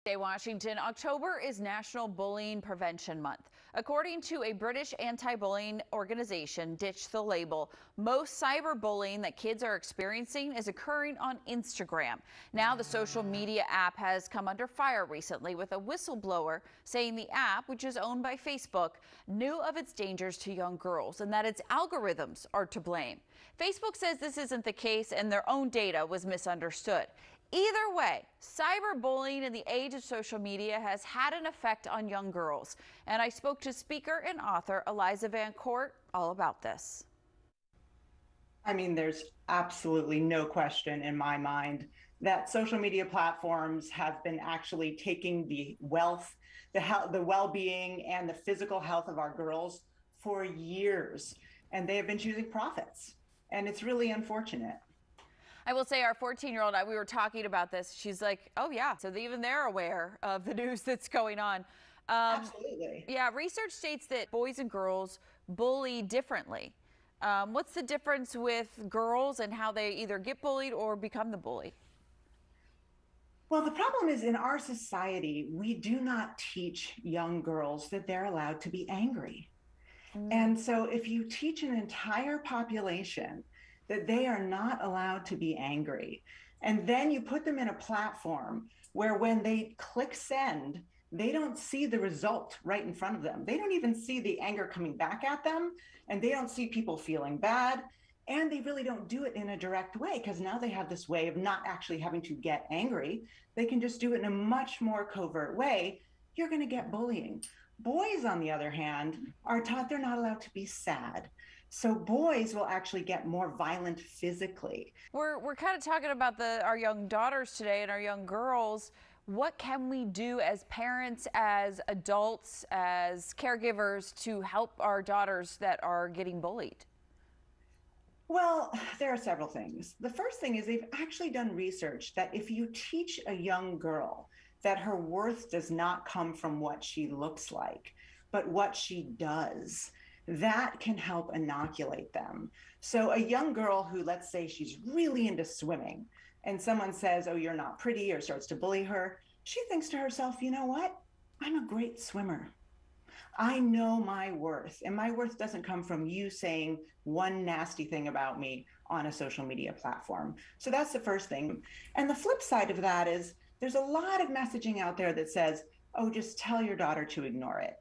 Day Washington, October is National Bullying Prevention Month. According to a British anti-bullying organization, Ditch the Label, most cyberbullying that kids are experiencing is occurring on Instagram. Now the social media app has come under fire recently with a whistleblower saying the app, which is owned by Facebook, knew of its dangers to young girls and that its algorithms are to blame. Facebook says this isn't the case and their own data was misunderstood. Either way, cyberbullying in the age of social media has had an effect on young girls. And I spoke to speaker and author Eliza Van Court all about this. I mean, there's absolutely no question in my mind that social media platforms have been actually taking the wealth, the health, the well-being, and the physical health of our girls for years. And they have been choosing profits. And it's really unfortunate. I will say our 14-year-old, we were talking about this. She's like, oh, yeah. So even they're aware of the news that's going on. Absolutely. Yeah. Research states that boys and girls bully differently. What's the difference with girls and how they either get bullied or become the bully? Well, the problem is in our society, we do not teach young girls that they're allowed to be angry. And so if you teach an entire population that they are not allowed to be angry, and then you put them in a platform where when they click send, they don't see the result right in front of them. They don't even see the anger coming back at them, and they don't see people feeling bad, and they really don't do it in a direct way because now they have this way of not actually having to get angry. They can just do it in a much more covert way. You're going to get bullying. Boys, on the other hand, are taught they're not allowed to be sad. So boys will actually get more violent physically. We're kind of talking about our young daughters today and our young girls. What can we do as parents, as adults, as caregivers to help our daughters that are getting bullied? Well, there are several things. The first thing is they've actually done research that if you teach a young girl that her worth does not come from what she looks like, but what she does, that can help inoculate them. So a young girl who, let's say she's really into swimming and someone says, oh, you're not pretty, or starts to bully her, she thinks to herself, you know what? I'm a great swimmer. I know my worth, and my worth doesn't come from you saying one nasty thing about me on a social media platform. So that's the first thing. And the flip side of that is there's a lot of messaging out there that says, oh, just tell your daughter to ignore it.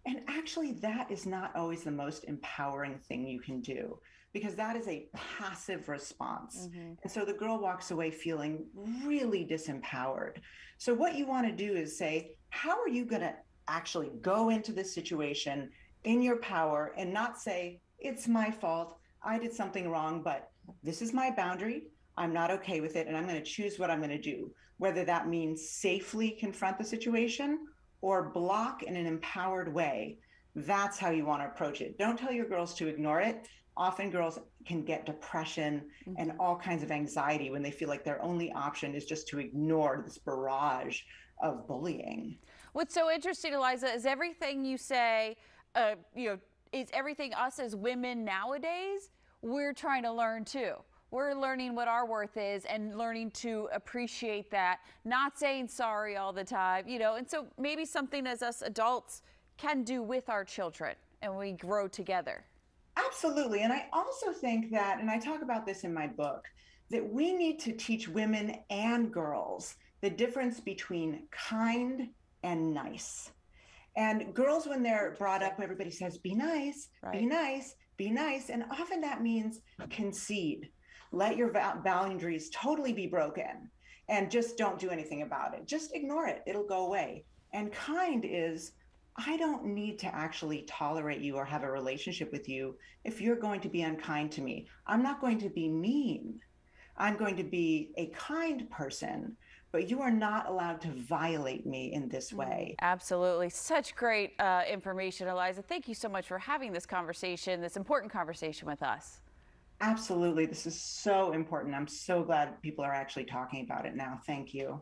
And actually, that is not always the most empowering thing you can do, because that is a passive response. And so the girl walks away feeling really disempowered. So what you want to do is say, how are you going to actually go into this situation in your power and not say, it's my fault, I did something wrong, but this is my boundary. I'm not okay with it, and I'm going to choose what I'm going to do, whether that means safely confront the situation or block in an empowered way. That's how you want to approach it. Don't tell your girls to ignore it. Often girls can get depression and all kinds of anxiety when they feel like their only option is just to ignore this barrage of bullying. What's so interesting, Eliza, is everything you say, is everything us as women nowadays, we're trying to learn too. We're learning what our worth is and learning to appreciate that, not saying sorry all the time, and so maybe something as us adults can do with our children and we grow together. Absolutely. And I also think that, and I talk about this in my book, that we need to teach women and girls the difference between kind and nice. And girls, when they're brought up, everybody says, be nice, right. Be nice, be nice. And often that means concede. Let your boundaries totally be broken and just don't do anything about it. Just ignore it. It'll go away. And kind is, I don't need to actually tolerate you or have a relationship with you if you're going to be unkind to me. I'm not going to be mean. I'm going to be a kind person, but you are not allowed to violate me in this way. Absolutely. Such great information, Eliza. Thank you so much for having this conversation, this important conversation with us. Absolutely. This is so important. I'm so glad people are actually talking about it now. Thank you.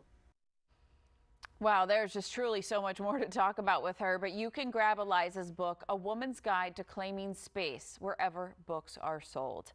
Wow, there's just truly so much more to talk about with her, but you can grab Eliza's book, A Woman's Guide to Claiming Space, wherever books are sold.